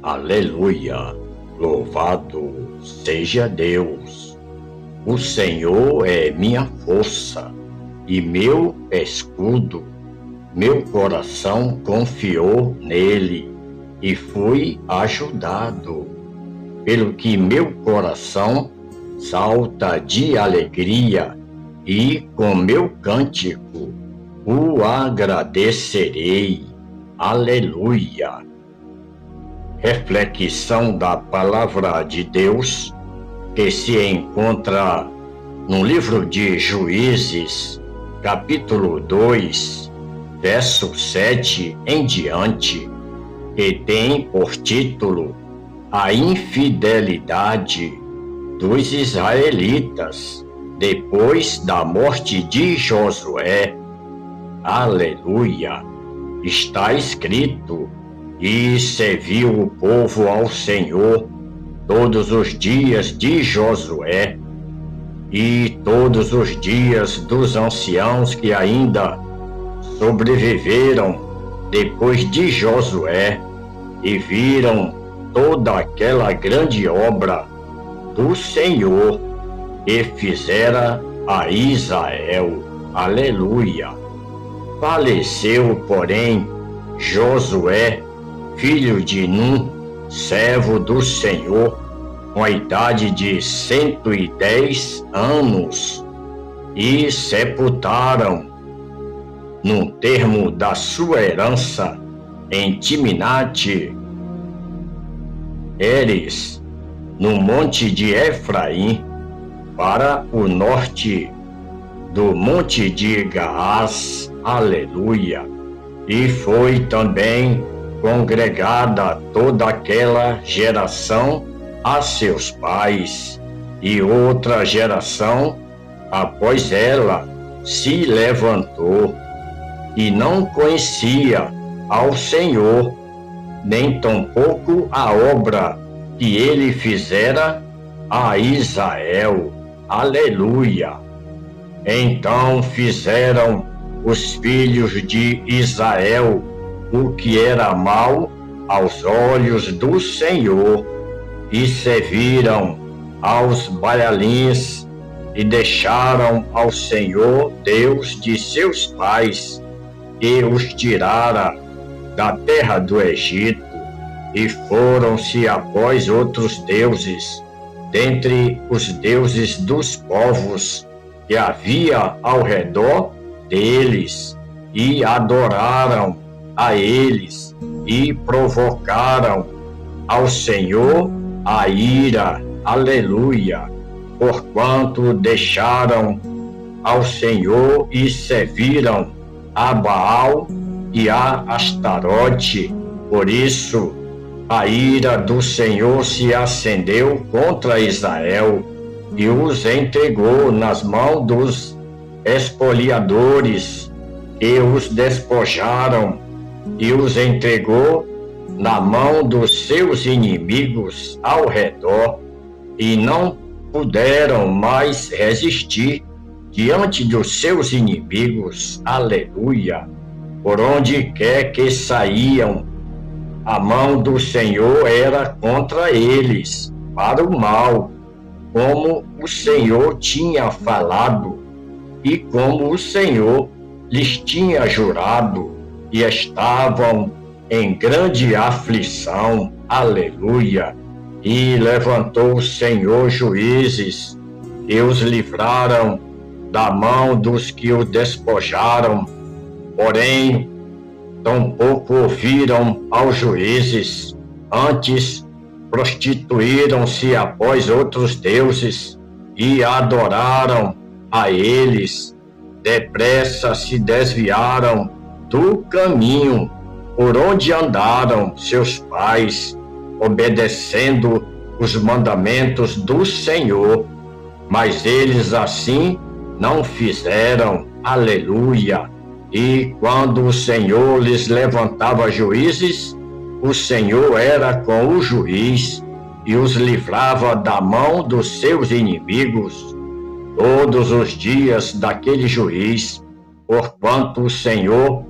Aleluia! Louvado seja Deus! O Senhor é minha força e meu escudo. Meu coração confiou nele e fui ajudado. Pelo que meu coração salta de alegria e com meu cântico o agradecerei. Aleluia! Reflexão da Palavra de Deus, que se encontra no livro de Juízes, capítulo 2, verso 7 em diante, que tem por título A Infidelidade dos Israelitas depois da morte de Josué. Aleluia! Está escrito: E serviu o povo ao Senhor todos os dias de Josué e todos os dias dos anciãos que ainda sobreviveram depois de Josué e viram toda aquela grande obra do Senhor que fizera a Israel. Aleluia! Faleceu, porém, Josué, filho de Num, servo do Senhor, com a idade de 110 anos, e sepultaram, no termo da sua herança, em Timnate Heres, no monte de Efraim, para o norte do monte de Gaás. Aleluia! E foi também congregada toda aquela geração a seus pais, e outra geração após ela se levantou e não conhecia ao Senhor, nem tampouco a obra que ele fizera a Israel. Aleluia! Então fizeram os filhos de Israel o que era mal aos olhos do Senhor, e serviram aos Baalins, e deixaram ao Senhor, Deus de seus pais, que os tirara da terra do Egito, e foram-se após outros deuses, dentre os deuses dos povos que havia ao redor deles, e adoraram a eles, e provocaram ao Senhor a ira. Aleluia! Porquanto deixaram ao Senhor e serviram a Baal e a Astarote. Por isso a ira do Senhor se acendeu contra Israel e os entregou nas mãos dos espoliadores, que os despojaram, e os entregou na mão dos seus inimigos ao redor, e não puderam mais resistir diante dos seus inimigos. Aleluia! Por onde quer que saíam, a mão do Senhor era contra eles, para o mal, como o Senhor tinha falado, e como o Senhor lhes tinha jurado, e estavam em grande aflição. Aleluia! E levantou o Senhor juízes, e os livraram da mão dos que o despojaram. Porém, tampouco ouviram aos juízes, antes prostituíram-se após outros deuses, e adoraram a eles. Depressa se desviaram do caminho por onde andaram seus pais, obedecendo os mandamentos do Senhor, mas eles assim não fizeram. Aleluia! E quando o Senhor lhes levantava juízes, o Senhor era com o juiz e os livrava da mão dos seus inimigos todos os dias daquele juiz, porquanto o Senhor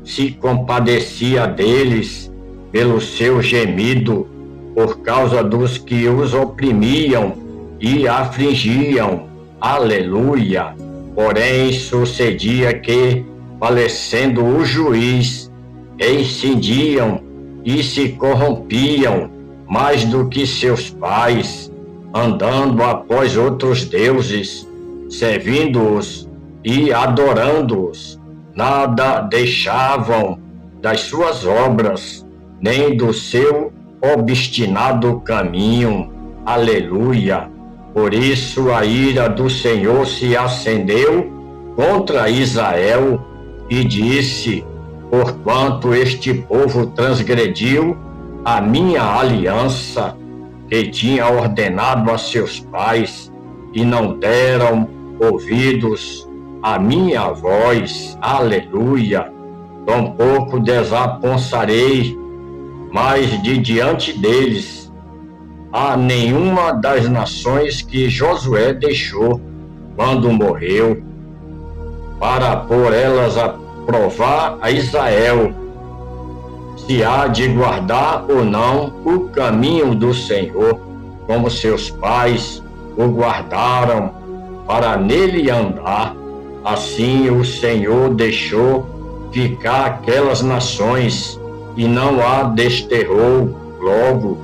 se compadecia deles pelo seu gemido por causa dos que os oprimiam e afligiam. Aleluia! Porém, sucedia que, falecendo o juiz, incendiam e se corrompiam mais do que seus pais, andando após outros deuses, servindo-os e adorando-os. Nada deixavam das suas obras, nem do seu obstinado caminho. Aleluia! Por isso a ira do Senhor se acendeu contra Israel e disse: porquanto este povo transgrediu a minha aliança, que tinha ordenado a seus pais, e não deram ouvidos à minha voz. Aleluia! Tampouco desapontarei mais de diante deles a nenhuma das nações que Josué deixou quando morreu, para por elas a provar a Israel se há de guardar ou não o caminho do Senhor, como seus pais o guardaram para nele andar. Assim o Senhor deixou ficar aquelas nações e não a desterrou logo,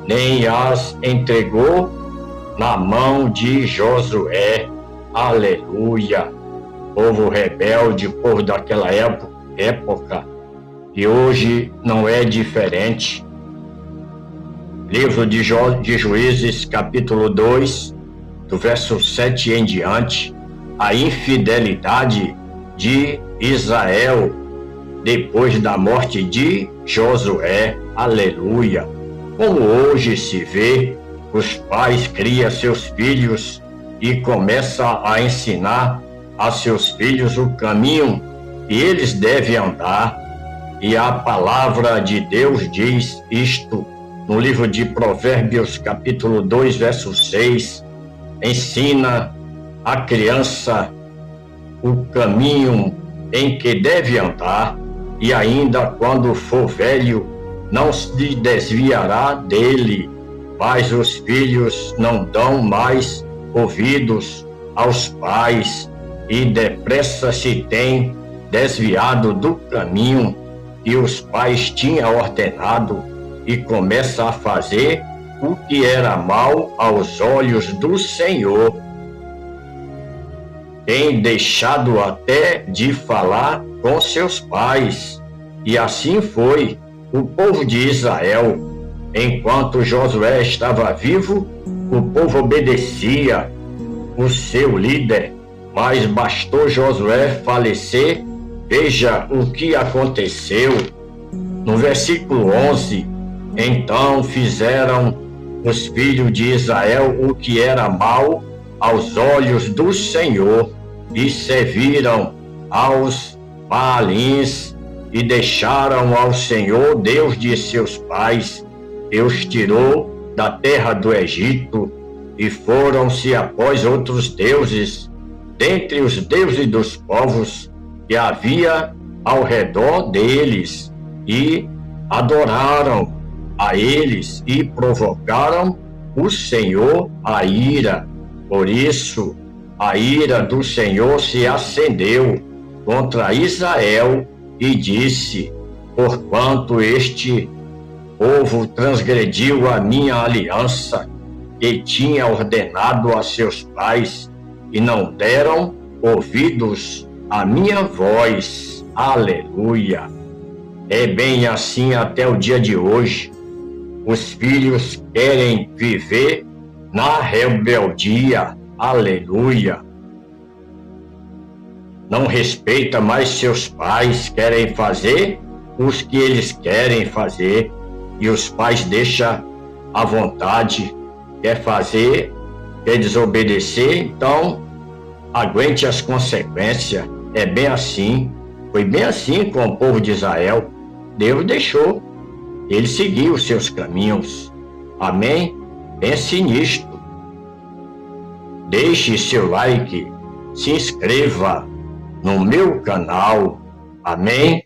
nem as entregou na mão de Josué. Aleluia! Povo rebelde, povo daquela época, e hoje não é diferente. Livro de Juízes, capítulo 2, do verso 7 em diante, a infidelidade de Israel depois da morte de Josué. Aleluia! Como hoje se vê, os pais criam seus filhos e começam a ensinar a seus filhos o caminho que eles devem andar. E a palavra de Deus diz isto no livro de Provérbios, capítulo 2, verso 6. Ensina a criança o caminho em que deve andar, e ainda quando for velho, não se desviará dele. Mas os filhos não dão mais ouvidos aos pais, e depressa se têm desviado do caminho que os pais tinham ordenado, e começa a fazer o que era mal aos olhos do Senhor. Tem deixado até de falar com seus pais. E assim foi o povo de Israel. Enquanto Josué estava vivo, o povo obedecia o seu líder, mas bastou Josué falecer, veja o que aconteceu. No versículo 11, então fizeram os filhos de Israel o que era mal aos olhos do Senhor, e serviram aos Baalins, e deixaram ao Senhor, Deus de seus pais, que os tirou da terra do Egito, e foram-se após outros deuses, dentre os deuses dos povos que havia ao redor deles, e adoraram a eles e provocaram o Senhor a ira. Por isso, a ira do Senhor se acendeu contra Israel e disse: porquanto este povo transgrediu a minha aliança, que tinha ordenado a seus pais, e não deram ouvidos à minha voz. Aleluia! É bem assim até o dia de hoje. Os filhos querem viver na rebeldia. Aleluia! Não respeita mais seus pais, querem fazer os que eles querem fazer, e os pais deixam à vontade, quer fazer, quer desobedecer, então aguente as consequências. É bem assim, foi bem assim com o povo de Israel. Deus deixou, ele seguiu os seus caminhos. Amém? Pense nisto. Deixe seu like, se inscreva no meu canal. Amém?